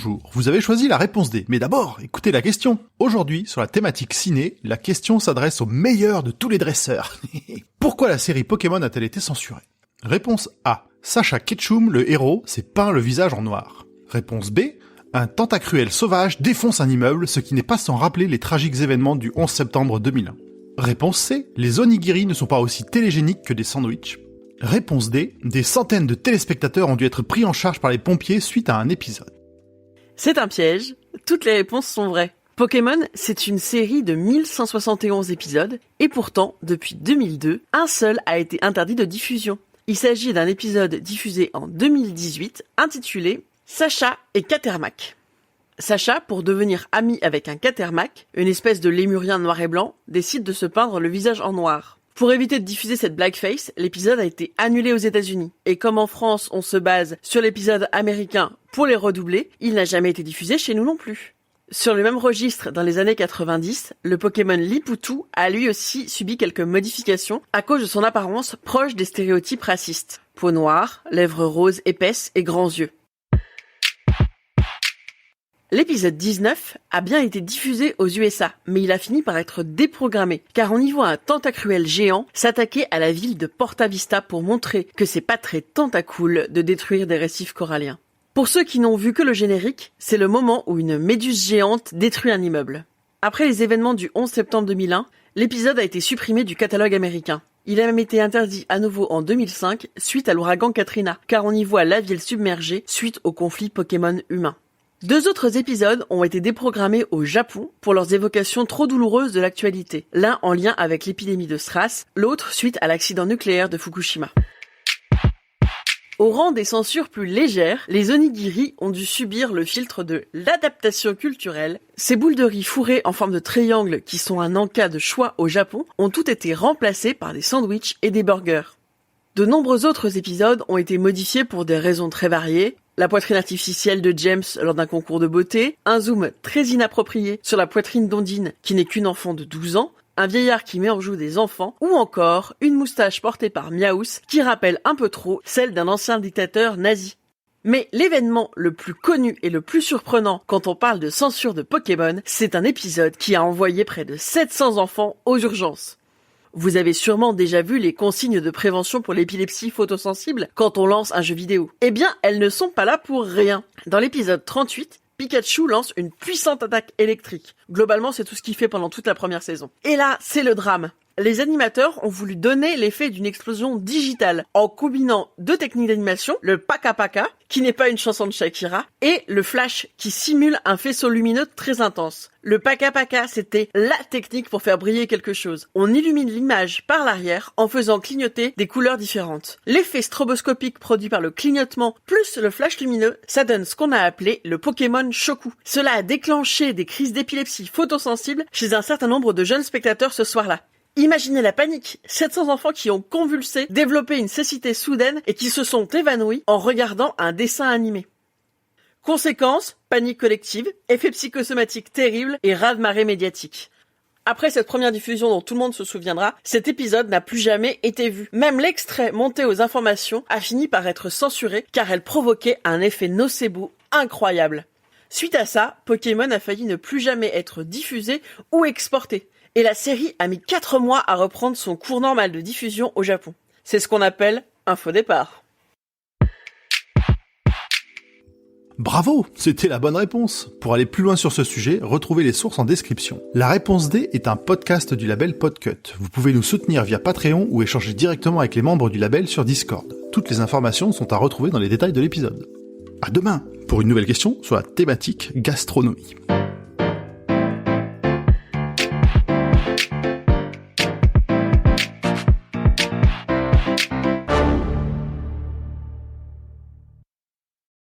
Bonjour, vous avez choisi la réponse D, mais d'abord, écoutez la question. Aujourd'hui, sur la thématique ciné, la question s'adresse au meilleur de tous les dresseurs. Pourquoi la série Pokémon a-t-elle été censurée? Réponse A. Sacha Ketchum, le héros, s'est peint le visage en noir. Réponse B. Un tentacruel sauvage défonce un immeuble, ce qui n'est pas sans rappeler les tragiques événements du 11 septembre 2001. Réponse C. Les onigiri ne sont pas aussi télégéniques que des sandwichs. Réponse D. Des centaines de téléspectateurs ont dû être pris en charge par les pompiers suite à un épisode. C'est un piège, toutes les réponses sont vraies. Pokémon, c'est une série de 1171 épisodes, et pourtant, depuis 2002, un seul a été interdit de diffusion. Il s'agit d'un épisode diffusé en 2018, intitulé « Sacha et Catermac ». Sacha, pour devenir ami avec un Catermac, une espèce de lémurien noir et blanc, décide de se peindre le visage en noir. Pour éviter de diffuser cette blackface, l'épisode a été annulé aux États-Unis. Et comme en France, on se base sur l'épisode américain pour les redoubler, il n'a jamais été diffusé chez nous non plus. Sur le même registre, dans les années 90, le Pokémon Lipoutou a lui aussi subi quelques modifications à cause de son apparence proche des stéréotypes racistes. Peau noire, lèvres roses épaisses et grands yeux. L'épisode 19 a bien été diffusé aux USA, mais il a fini par être déprogrammé, car on y voit un tentacruel géant s'attaquer à la ville de Porta Vista pour montrer que c'est pas très tentacool de détruire des récifs coralliens. Pour ceux qui n'ont vu que le générique, c'est le moment où une méduse géante détruit un immeuble. Après les événements du 11 septembre 2001, l'épisode a été supprimé du catalogue américain. Il a même été interdit à nouveau en 2005 suite à l'ouragan Katrina, car on y voit la ville submergée suite au conflit Pokémon-humain. 2 autres épisodes ont été déprogrammés au Japon pour leurs évocations trop douloureuses de l'actualité, l'un en lien avec l'épidémie de SRAS, l'autre suite à l'accident nucléaire de Fukushima. Au rang des censures plus légères, les onigiri ont dû subir le filtre de l'adaptation culturelle. Ces boules de riz fourrées en forme de triangle qui sont un en-cas de choix au Japon ont toutes été remplacées par des sandwichs et des burgers. De nombreux autres épisodes ont été modifiés pour des raisons très variées. La poitrine artificielle de James lors d'un concours de beauté, un zoom très inapproprié sur la poitrine d'Ondine qui n'est qu'une enfant de 12 ans, un vieillard qui met en joue des enfants, ou encore une moustache portée par Miaous qui rappelle un peu trop celle d'un ancien dictateur nazi. Mais l'événement le plus connu et le plus surprenant quand on parle de censure de Pokémon, c'est un épisode qui a envoyé près de 700 enfants aux urgences. Vous avez sûrement déjà vu les consignes de prévention pour l'épilepsie photosensible quand on lance un jeu vidéo. Eh bien, elles ne sont pas là pour rien. Dans l'épisode 38, Pikachu lance une puissante attaque électrique. Globalement, c'est tout ce qu'il fait pendant toute la première saison. Et là, c'est le drame. Les animateurs ont voulu donner l'effet d'une explosion digitale en combinant 2 techniques d'animation, le Paka Paka, qui n'est pas une chanson de Shakira, et le flash, qui simule un faisceau lumineux très intense. Le Paka Paka, c'était la technique pour faire briller quelque chose. On illumine l'image par l'arrière en faisant clignoter des couleurs différentes. L'effet stroboscopique produit par le clignotement plus le flash lumineux, ça donne ce qu'on a appelé le Pokémon Shoku. Cela a déclenché des crises d'épilepsie photosensible chez un certain nombre de jeunes spectateurs ce soir-là. Imaginez la panique, 700 enfants qui ont convulsé, développé une cécité soudaine et qui se sont évanouis en regardant un dessin animé. Conséquence, panique collective, effet psychosomatique terrible et raz-de-marée médiatique. Après cette première diffusion dont tout le monde se souviendra, cet épisode n'a plus jamais été vu. Même l'extrait monté aux informations a fini par être censuré car elle provoquait un effet nocebo incroyable. Suite à ça, Pokémon a failli ne plus jamais être diffusé ou exporté. Et la série a mis 4 mois à reprendre son cours normal de diffusion au Japon. C'est ce qu'on appelle un faux départ. Bravo, c'était la bonne réponse. Pour aller plus loin sur ce sujet, retrouvez les sources en description. La réponse D est un podcast du label Podcut. Vous pouvez nous soutenir via Patreon ou échanger directement avec les membres du label sur Discord. Toutes les informations sont à retrouver dans les détails de l'épisode. À demain pour une nouvelle question sur la thématique gastronomie.